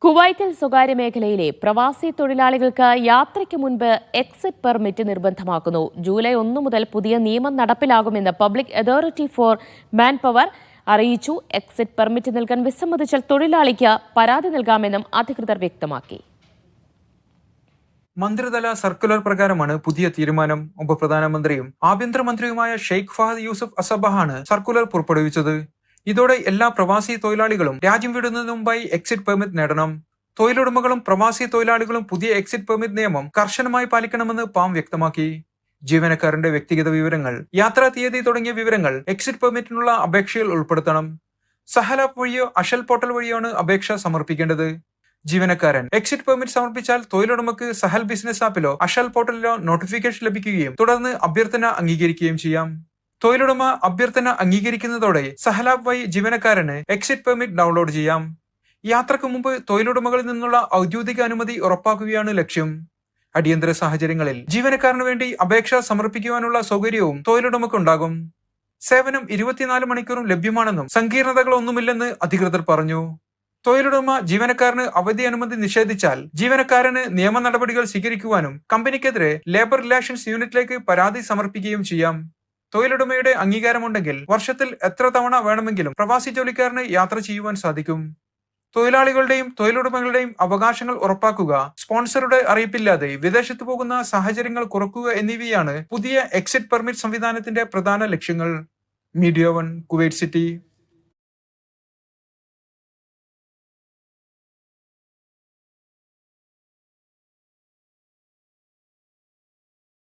കുവൈത്തിൽ സ്വകാര്യ മേഖലയിലെ പ്രവാസി തൊഴിലാളികൾക്ക് യാത്രയ്ക്ക് മുൻപ് എക്സിറ്റ് പെർമിറ്റ് നിർബന്ധമാക്കുന്നു. ജൂലൈ 1 മുതൽ പുതിയ നിയമം നടപ്പിലാകുമെന്ന് public authority for manpower അറിയിച്ചു. എക്സിറ്റ് പെർമിറ്റ് നൽകാൻ വിസമ്മതിച്ചാൽ തൊഴിലാളിക്ക് പരാതി നൽകാമെന്നും അധികൃതർ വ്യക്തമാക്കി. മന്ത്രിതല സർക്കുലർ പ്രകാരമാണ് പുതിയ തീരുമാനം. ഉപപ്രധാനമന്ത്രിയും ആഭ്യന്തരമന്ത്രിയുമായ ഷെയ്ഖ് ഫഹദ് യൂസഫ് അസബഹാണ് സർക്കുലർ പുറപ്പെടുവിച്ചത്. ഇതോടെ എല്ലാ പ്രവാസി തൊഴിലാളികളും രാജ്യം വിടുന്നതിന് മുമ്പായി എക്സിറ്റ് പെർമിറ്റ് നേടണം. തൊഴിലുടമകളും പ്രവാസി തൊഴിലാളികളും പുതിയ എക്സിറ്റ് പെർമിറ്റ് നിയമം കർശനമായി പാലിക്കണമെന്ന് പാം വ്യക്തമാക്കി. ജീവനക്കാരന്റെ വ്യക്തിഗത വിവരങ്ങൾ, യാത്രാ തീയതി തുടങ്ങിയ വിവരങ്ങൾ എക്സിറ്റ് പെർമിറ്റിനുള്ള അപേക്ഷയിൽ ഉൾപ്പെടുത്തണം. സഹൽ ആപ്പ് വഴിയോ അഷൽ പോർട്ടൽ വഴിയാണ് അപേക്ഷ സമർപ്പിക്കേണ്ടത്. ജീവനക്കാരൻ എക്സിറ്റ് പെർമിറ്റ് സമർപ്പിച്ചാൽ തൊഴിലുടമക്ക് സഹൽ ബിസിനസ് ആപ്പിലോ അഷൽ പോർട്ടലിലോ നോട്ടിഫിക്കേഷൻ ലഭിക്കുകയും തുടർന്ന് അഭ്യർത്ഥന അംഗീകരിക്കുകയും ചെയ്യാം. തൊഴിലുടമ അഭ്യർത്ഥന അംഗീകരിക്കുന്നതോടെ സഹൽ ആപ്പ് വഴി ജീവനക്കാരന് എക്സിറ്റ് പെർമിറ്റ് ഡൗൺലോഡ് ചെയ്യാം. യാത്രയ്ക്ക് മുമ്പ് തൊഴിലുടമകളിൽ നിന്നുള്ള ഔദ്യോഗിക അനുമതി ഉറപ്പാക്കുകയാണ് ലക്ഷ്യം. അടിയന്തര സാഹചര്യങ്ങളിൽ ജീവനക്കാരന് വേണ്ടി അപേക്ഷ സമർപ്പിക്കുവാനുള്ള സൗകര്യവും തൊഴിലുടമക്കുണ്ടാകും. സേവനം 24 മണിക്കൂറും ലഭ്യമാണെന്നും സങ്കീർണതകളൊന്നുമില്ലെന്ന് അധികൃതർ പറഞ്ഞു. തൊഴിലുടമ ജീവനക്കാരന് അവധി അനുമതി നിഷേധിച്ചാൽ ജീവനക്കാരന് നിയമ നടപടികൾ സ്വീകരിക്കുവാനും കമ്പനിക്കെതിരെ ലേബർ റിലേഷൻസ് യൂണിറ്റിലേക്ക് പരാതി സമർപ്പിക്കുകയും ചെയ്യാം. തൊഴിലുടമയുടെ അംഗീകാരമുണ്ടെങ്കിൽ വർഷത്തിൽ എത്ര തവണ വേണമെങ്കിലും പ്രവാസി ജോലിക്കാരന് യാത്ര ചെയ്യുവാൻ സാധിക്കും. തൊഴിലാളികളുടെയും തൊഴിലുടമകളുടെയും അവകാശങ്ങൾ ഉറപ്പാക്കുക, സ്പോൺസറുടെ അറിയിപ്പില്ലാതെ വിദേശത്ത് പോകുന്ന സാഹചര്യങ്ങൾ കുറക്കുക എന്നിവയാണ് പുതിയ എക്സിറ്റ് പെർമിറ്റ് സംവിധാനത്തിന്റെ പ്രധാന ലക്ഷ്യങ്ങൾ. Media 1, Kuwait city.